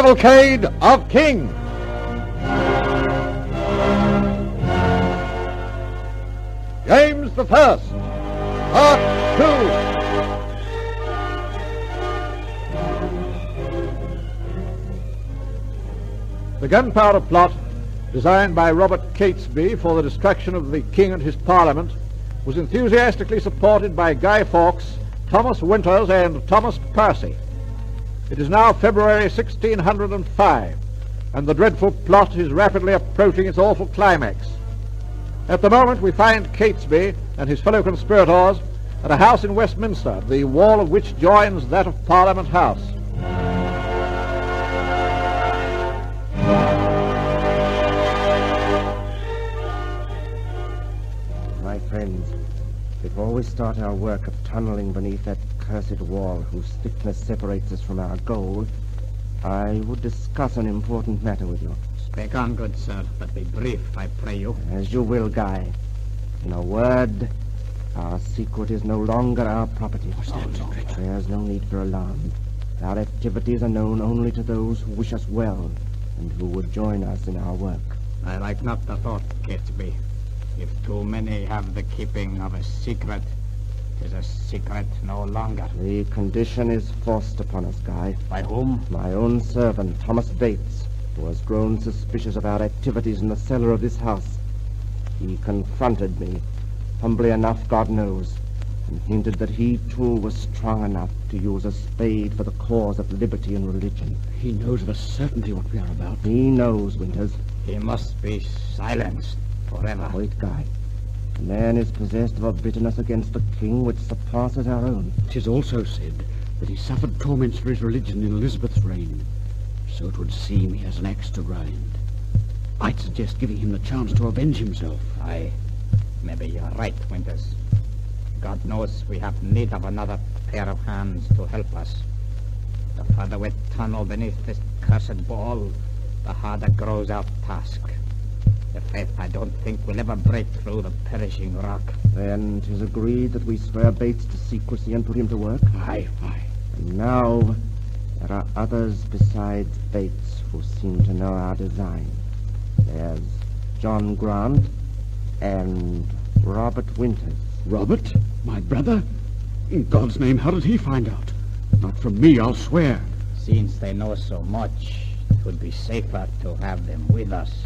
Cavalcade of Kings. James the First, Part 2. The gunpowder plot, designed by Robert Catesby for the destruction of the King and his Parliament, was enthusiastically supported by Guy Fawkes, Thomas Winters, and Thomas Percy. It is now February 1605, and the dreadful plot is rapidly approaching its awful climax. At the moment we find Catesby and his fellow conspirators at a house in Westminster, the wall of which joins that of Parliament House. My friends, before we start our work of tunneling beneath that cursed wall whose thickness separates us from our goal, I would discuss an important matter with you. Speak on, good sir, but be brief, I pray you. As you will, Guy. In a word, our secret is no longer our property. There's no need for alarm. Our activities are known only to those who wish us well and who would join us in our work. I like not the thought, Catesby. If too many have the keeping of a secret, 'tis a secret no longer. The condition is forced upon us, Guy. By whom? My own servant, Thomas Bates, who has grown suspicious of our activities in the cellar of this house. He confronted me, humbly enough, God knows, and hinted that he, too, was strong enough to use a spade for the cause of liberty and religion. He knows of a certainty what we are about. He knows, Winters. He must be silenced forever. Wait, Guy. The man is possessed of a bitterness against the king which surpasses our own. 'Tis also said that he suffered torments for his religion in Elizabeth's reign. So it would seem he has an axe to grind. I'd suggest giving him the chance to avenge himself. Aye, maybe you're right, Winters. God knows we have need of another pair of hands to help us. The further we tunnel beneath this cursed ball, the harder grows our task. The faith I don't think will ever break through the perishing rock. Then 'tis agreed that we swear Bates to secrecy and put him to work? Aye. And now, there are others besides Bates who seem to know our design. There's John Grant and Robert Winters. Robert? My brother? In God's name, how did he find out? Not from me, I'll swear. Since they know so much, it would be safer to have them with us.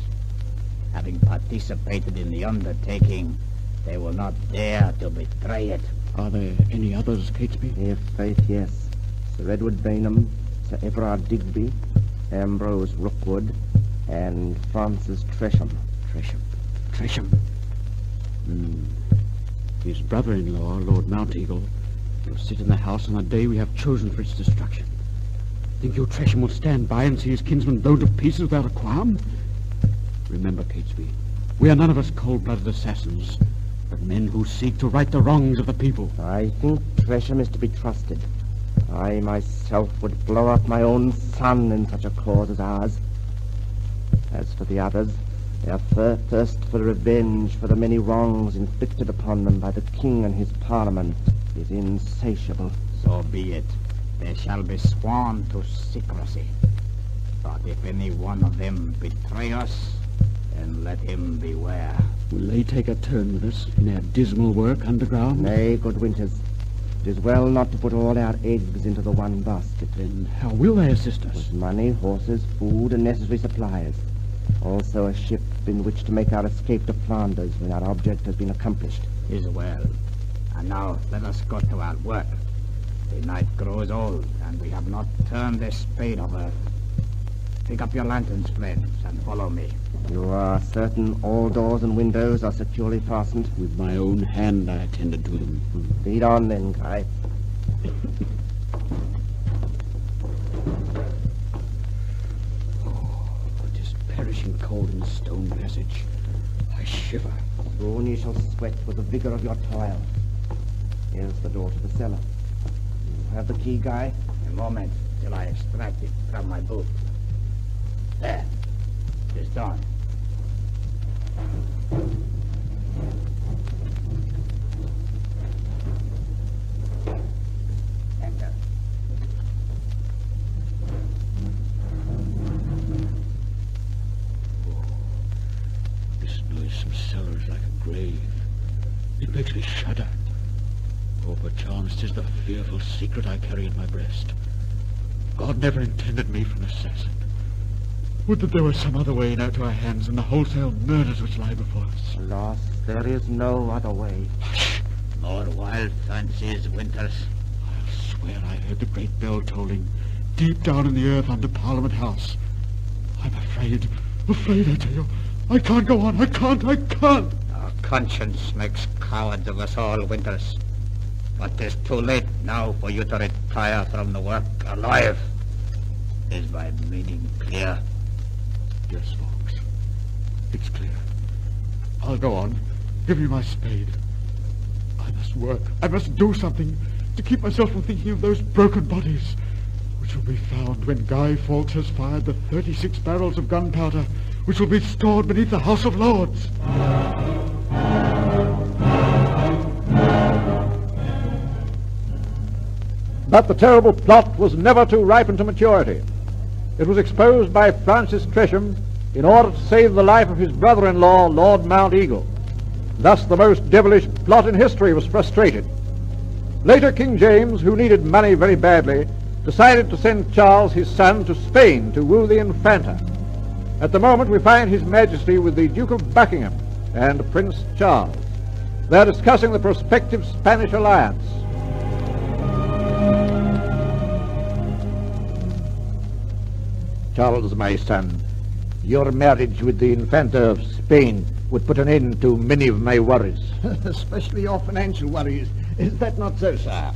Having participated in the undertaking, they will not dare to betray it. Are there any others, Catesby? If faith, yes. Sir Edward Bainham, Sir Everard Digby, Ambrose Rookwood, and Francis Tresham. Tresham. His brother-in-law, Lord Mounteagle, will sit in the house on the day we have chosen for its destruction. Think you Tresham will stand by and see his kinsman blown to pieces without a qualm? Remember, Catesby, we are none of us cold-blooded assassins, but men who seek to right the wrongs of the people. I think Tresham is to be trusted. I myself would blow up my own son in such a cause as ours. As for the others, their thirst for revenge for the many wrongs inflicted upon them by the king and his parliament is insatiable. So be it. They shall be sworn to secrecy. But if any one of them betray us, then let him beware. Will they take a turn with us in our dismal work underground? Nay, good Winters. It is well not to put all our eggs into the one basket. Then how will they assist us? With money, horses, food, and necessary supplies. Also a ship in which to make our escape to Flanders when our object has been accomplished. Is well. And now let us go to our work. The night grows old, and we have not turned a spade of earth. Pick up your lanterns, friends, and follow me. You are certain all doors and windows are securely fastened? With my own hand I attended to them. Lead on then, Guy. It is perishing cold in the stone passage. I shiver. Soon you shall sweat with the vigor of your toil. Here's the door to the cellar. You have the key, Guy? A moment till I extract it from my boot. There. It is done. Enter. Noisome cellars like a grave. It makes me shudder. Or perchance 'tis the fearful secret I carry in my breast. God never intended me for an assassin. Would that there were some other way now to our hands than the wholesale murders which lie before us. Alas, there is no other way. Hush! More wild fancies, Winters. I'll swear I heard the great bell tolling deep down in the earth under Parliament House. I'm afraid I tell you. I can't go on. I can't. Our conscience makes cowards of us all, Winters. But 'tis too late now for you to retire from the work alive. Is my meaning clear? Yes, Fox. It's clear. I'll go on. Give me my spade. I must work. I must do something to keep myself from thinking of those broken bodies, which will be found when Guy Fawkes has fired the 36 barrels of gunpowder, which will be stored beneath the House of Lords. But the terrible plot was never to ripen to maturity. It was exposed by Francis Tresham in order to save the life of his brother-in-law, Lord Mount Eagle. Thus the most devilish plot in history was frustrated. Later, King James, who needed money very badly, decided to send Charles, his son, to Spain to woo the Infanta. At the moment we find His Majesty with the Duke of Buckingham and Prince Charles. They're discussing the prospective Spanish alliance. Charles, my son, your marriage with the Infanta of Spain would put an end to many of my worries. Especially your financial worries. Is that not so, sir?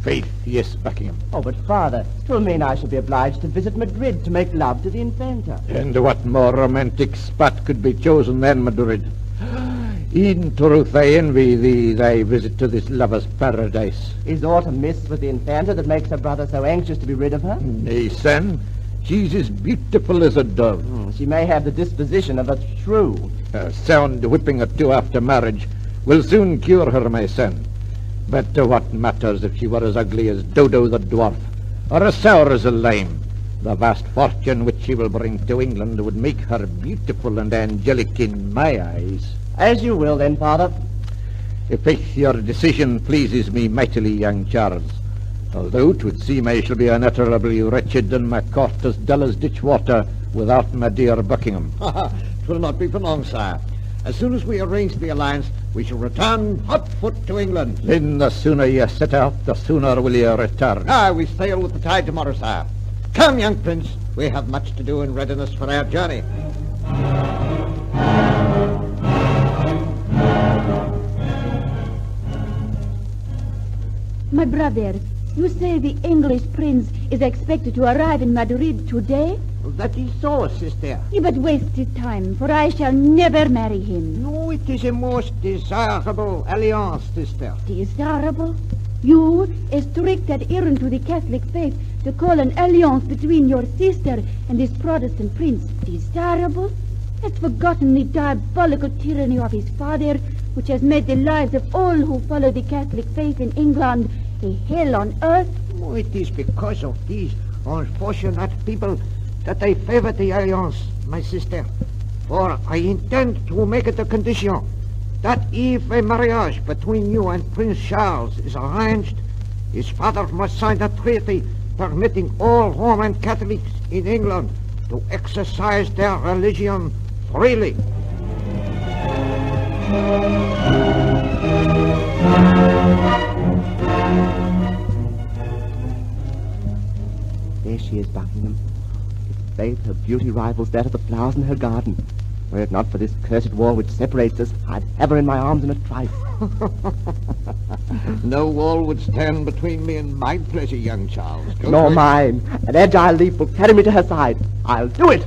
Faith, yes, Buckingham. Oh, but father, 'twill mean I shall be obliged to visit Madrid to make love to the Infanta. And what more romantic spot could be chosen than Madrid? In truth, I envy thee thy visit to this lover's paradise. Is aught amiss with the Infanta that makes her brother so anxious to be rid of her? Nay, son, she's as beautiful as a dove. She may have the disposition of a shrew. A sound whipping or two after marriage will soon cure her, my son. But what matters if she were as ugly as Dodo the dwarf, or as sour as a lime? The vast fortune which she will bring to England would make her beautiful and angelic in my eyes. As you will, then, father. Faith, your decision pleases me mightily, young Charles. Although 'twould seem I shall be unutterably wretched and my court as dull as ditch water without my dear Buckingham. 'Twill not be for long, sir. As soon as we arrange the alliance, we shall return hot foot to England. Then the sooner you set out, the sooner will you return. We sail with the tide tomorrow, sir. Come, young prince. We have much to do in readiness for our journey. My brother, you say the English prince is expected to arrive in Madrid today? That is so, sister. You but wasted time, for I shall never marry him. No, it is a most desirable alliance, sister. Desirable? You, a strict adherent to the Catholic faith, to call an alliance between your sister and this Protestant prince desirable? Hast forgotten the diabolical tyranny of his father, which has made the lives of all who follow the Catholic faith in England a hell on earth? Oh, it is because of these unfortunate people that I favor the alliance, my sister. For I intend to make it a condition that if a marriage between you and Prince Charles is arranged, his father must sign a treaty permitting all Roman Catholics in England to exercise their religion freely. There she is, Buckingham. If faith, her beauty rivals that of the flowers in her garden. Were it not for this cursed wall which separates us, I'd have her in my arms in a trice. No wall would stand between me and my pleasure, young Charles. Go Nor for it. mine. An agile leap will carry me to her side. I'll do it.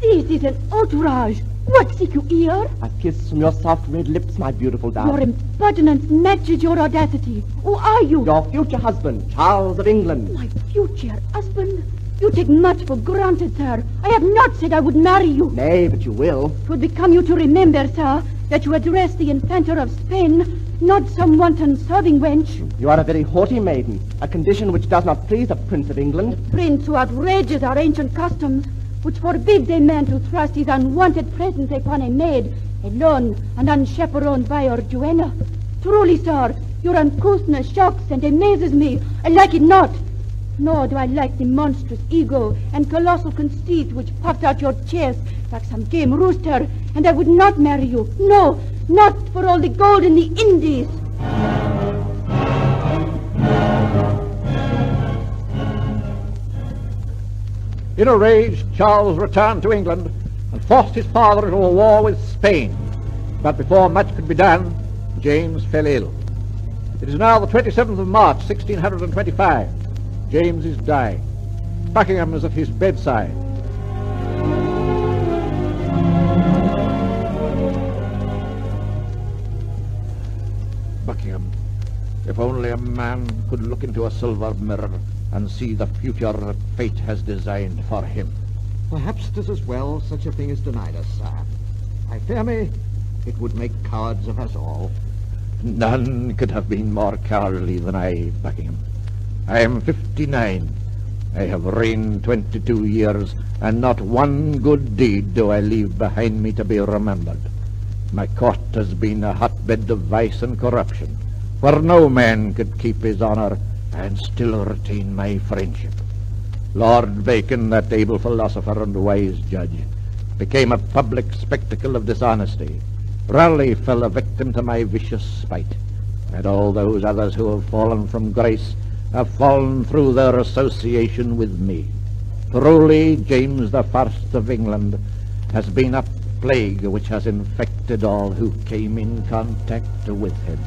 This is an outrage. What seek you here? A kiss from your soft red lips, my beautiful dove. Your impertinence matches your audacity. Who are you? Your future husband, Charles of England. My future husband? You take much for granted, sir. I have not said I would marry you. Nay, but you will. It would become you to remember, sir, that you address the Infanta of Spain, not some wanton serving wench. You are a very haughty maiden, a condition which does not please a prince of England. Prince who outrages our ancient customs. which forbids a man to thrust his unwanted presence upon a maid, alone and unchaperoned by your duenna. Truly, sir, your uncouthness shocks and amazes me. I like it not. Nor do I like the monstrous ego and colossal conceit which puffs out your chest like some game rooster, and I would not marry you. No, not for all the gold in the Indies. In a rage, Charles returned to England and forced his father into a war with Spain. But before much could be done, James fell ill. It is now the 27th of March, 1625. James is dying. Buckingham is at his bedside. Buckingham, if only a man could look into a silver mirror and see the future that fate has designed for him. Perhaps 'tis as well such a thing is denied us, sir. I fear me it would make cowards of us all. None could have been more cowardly than I, Buckingham. I am 59. I have reigned 22 years, and not one good deed do I leave behind me to be remembered. My court has been a hotbed of vice and corruption, where no man could keep his honour and still retain my friendship. Lord Bacon, that able philosopher and wise judge, became a public spectacle of dishonesty. Raleigh fell a victim to my vicious spite, and all those others who have fallen from grace have fallen through their association with me. Truly, James the First of England has been a plague which has infected all who came in contact with him.